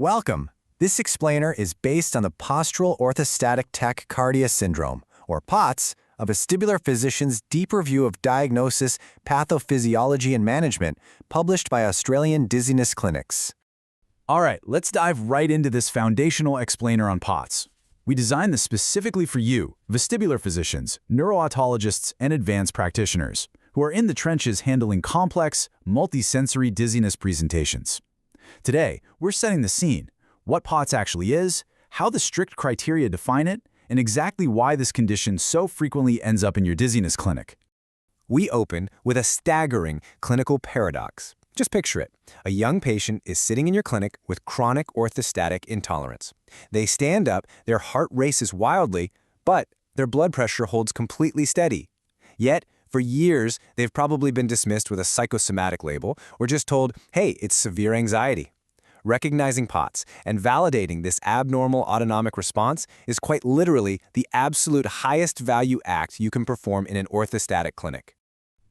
Welcome! This explainer is based on the Postural Orthostatic Tachycardia syndrome, or POTS, a vestibular physician's deeper view of diagnosis, pathophysiology, and management, published by Australian Dizziness Clinics. All right, let's dive right into this foundational explainer on POTS. We designed this specifically for you, vestibular physicians, neuro-otologists, and advanced practitioners, who are in the trenches handling complex, multisensory dizziness presentations. Today, we're setting the scene, what POTS actually is, how the strict criteria define it, and exactly why this condition so frequently ends up in your dizziness clinic. We open with a staggering clinical paradox. Just picture it. A young patient is sitting in your clinic with chronic orthostatic intolerance. They stand up, their heart races wildly, but their blood pressure holds completely steady. Yet, for years, they've probably been dismissed with a psychosomatic label or just told, hey, it's severe anxiety. Recognizing POTS and validating this abnormal autonomic response is quite literally the absolute highest value act you can perform in an orthostatic clinic.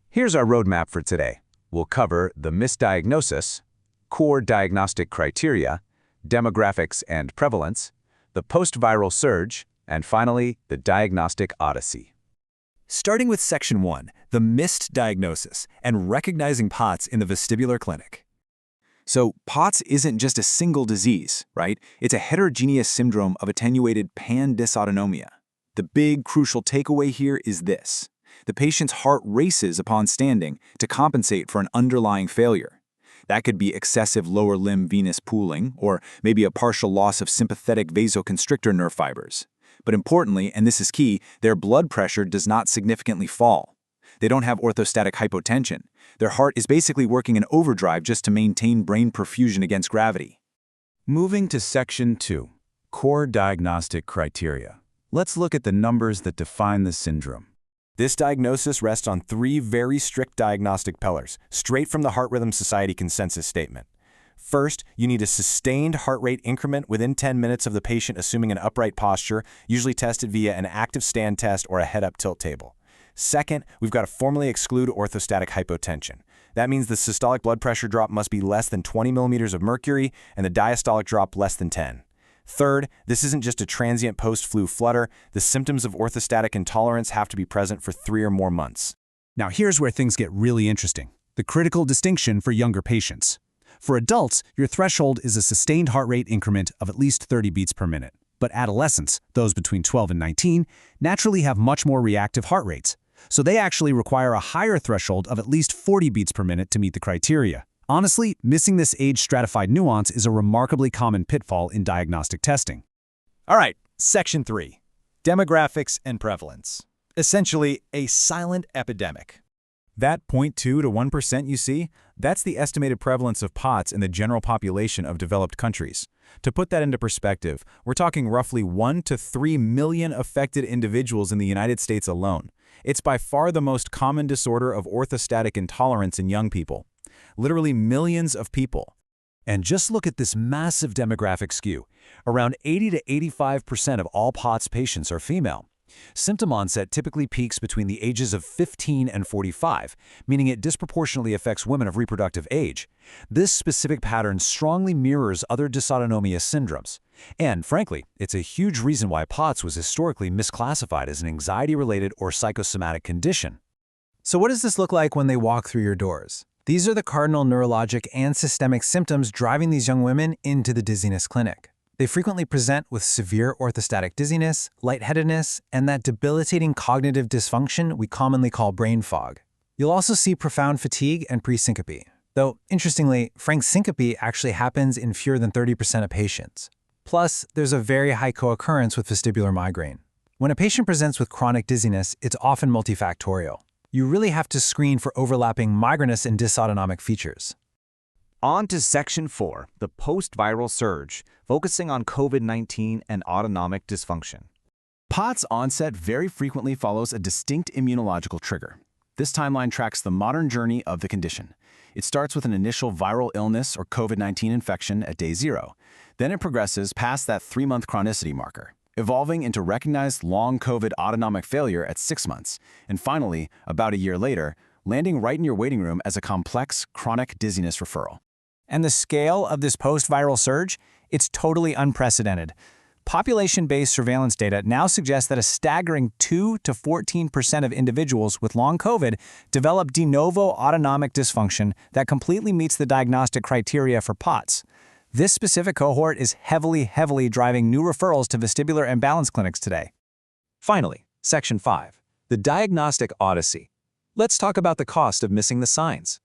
Here's our roadmap for today. We'll cover the misdiagnosis, core diagnostic criteria, demographics and prevalence, the post-viral surge, and finally, the diagnostic odyssey. Starting with Section 1, the missed diagnosis and recognizing POTS in the vestibular clinic. So POTS isn't just a single disease, right? It's a heterogeneous syndrome of attenuated pan-dysautonomia. The big, crucial takeaway here is this. The patient's heart races upon standing to compensate for an underlying failure. That could be excessive lower limb venous pooling, or maybe a partial loss of sympathetic vasoconstrictor nerve fibers. But importantly, and this is key, their blood pressure does not significantly fall. They don't have orthostatic hypotension. Their heart is basically working in overdrive just to maintain brain perfusion against gravity. Moving to Section 2, core diagnostic criteria. Let's look at the numbers that define the syndrome. This diagnosis rests on three very strict diagnostic pillars, straight from the Heart Rhythm Society consensus statement. First, you need a sustained heart rate increment within 10 minutes of the patient assuming an upright posture, usually tested via an active stand test or a head-up tilt table. Second, we've got to formally exclude orthostatic hypotension. That means the systolic blood pressure drop must be less than 20 millimeters of mercury and the diastolic drop less than 10. Third, this isn't just a transient post-flu flutter. The symptoms of orthostatic intolerance have to be present for 3 or more months. Now here's where things get really interesting. The critical distinction for younger patients. For adults, your threshold is a sustained heart rate increment of at least 30 beats per minute. But adolescents, those between 12 and 19, naturally have much more reactive heart rates. So they actually require a higher threshold of at least 40 beats per minute to meet the criteria. Honestly, missing this age-stratified nuance is a remarkably common pitfall in diagnostic testing. All right, Section 3, demographics and prevalence. Essentially, a silent epidemic. That 0.2 to 1% you see, that's the estimated prevalence of POTS in the general population of developed countries. To put that into perspective, we're talking roughly 1 to 3 million affected individuals in the United States alone. It's by far the most common disorder of orthostatic intolerance in young people. Literally millions of people. And just look at this massive demographic skew. Around 80 to 85% of all POTS patients are female. Symptom onset typically peaks between the ages of 15 and 45, meaning it disproportionately affects women of reproductive age. This specific pattern strongly mirrors other dysautonomia syndromes. And frankly, it's a huge reason why POTS was historically misclassified as an anxiety-related or psychosomatic condition. So what does this look like when they walk through your doors? These are the cardinal neurologic and systemic symptoms driving these young women into the dizziness clinic. They frequently present with severe orthostatic dizziness, lightheadedness, and that debilitating cognitive dysfunction we commonly call brain fog. You'll also see profound fatigue and presyncope. Though, interestingly, frank syncope actually happens in fewer than 30% of patients. Plus, there's a very high co-occurrence with vestibular migraine. When a patient presents with chronic dizziness, it's often multifactorial. You really have to screen for overlapping migrainous and dysautonomic features. On to Section 4, the post-viral surge, focusing on COVID-19 and autonomic dysfunction. POTS onset very frequently follows a distinct immunological trigger. This timeline tracks the modern journey of the condition. It starts with an initial viral illness or COVID-19 infection at day 0. Then it progresses past that 3-month chronicity marker, evolving into recognized long COVID autonomic failure at 6 months, and finally, about a year later, landing right in your waiting room as a complex chronic dizziness referral. And the scale of this post-viral surge? It's totally unprecedented. Population-based surveillance data now suggests that a staggering 2 to 14% of individuals with long COVID develop de novo autonomic dysfunction that completely meets the diagnostic criteria for POTS. This specific cohort is heavily driving new referrals to vestibular and balance clinics today. Finally, Section 5, the Diagnostic Odyssey. Let's talk about the cost of missing the signs.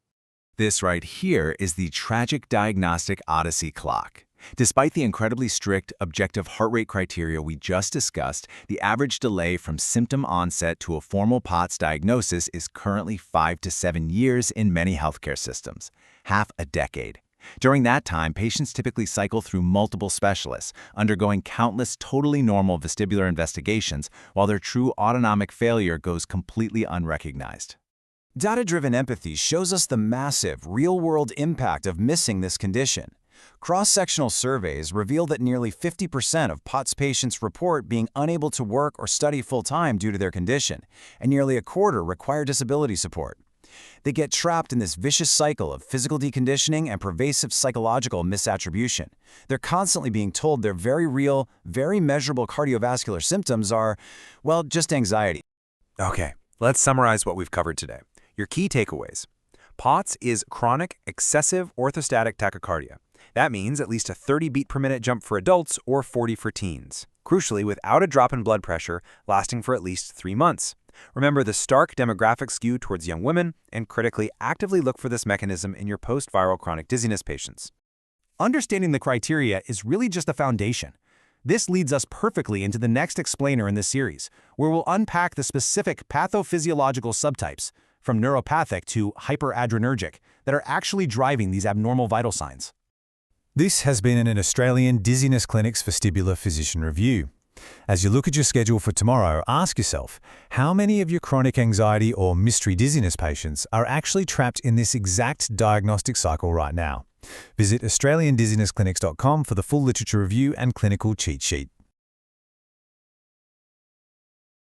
This right here is the tragic diagnostic odyssey clock. Despite the incredibly strict objective heart rate criteria we just discussed, the average delay from symptom onset to a formal POTS diagnosis is currently 5 to 7 years in many healthcare systems, half a decade. During that time, patients typically cycle through multiple specialists, undergoing countless totally normal vestibular investigations, while their true autonomic failure goes completely unrecognized. Data-driven empathy shows us the massive, real-world impact of missing this condition. Cross-sectional surveys reveal that nearly 50% of POTS patients report being unable to work or study full-time due to their condition, and nearly a quarter require disability support. They get trapped in this vicious cycle of physical deconditioning and pervasive psychological misattribution. They're constantly being told their very real, very measurable cardiovascular symptoms are, well, just anxiety. Okay, let's summarize what we've covered today. Your key takeaways. POTS is chronic excessive orthostatic tachycardia. That means at least a 30 beat per minute jump for adults or 40 for teens. Crucially, without a drop in blood pressure lasting for at least 3 months. Remember the stark demographic skew towards young women, and critically actively look for this mechanism in your post-viral chronic dizziness patients. Understanding the criteria is really just the foundation. This leads us perfectly into the next explainer in this series, where we'll unpack the specific pathophysiological subtypes, from neuropathic to hyperadrenergic, that are actually driving these abnormal vital signs. This has been an Australian Dizziness Clinic's Vestibular Physician Review. As you look at your schedule for tomorrow, ask yourself, how many of your chronic anxiety or mystery dizziness patients are actually trapped in this exact diagnostic cycle right now? Visit AustralianDizzinessClinics.com for the full literature review and clinical cheat sheet.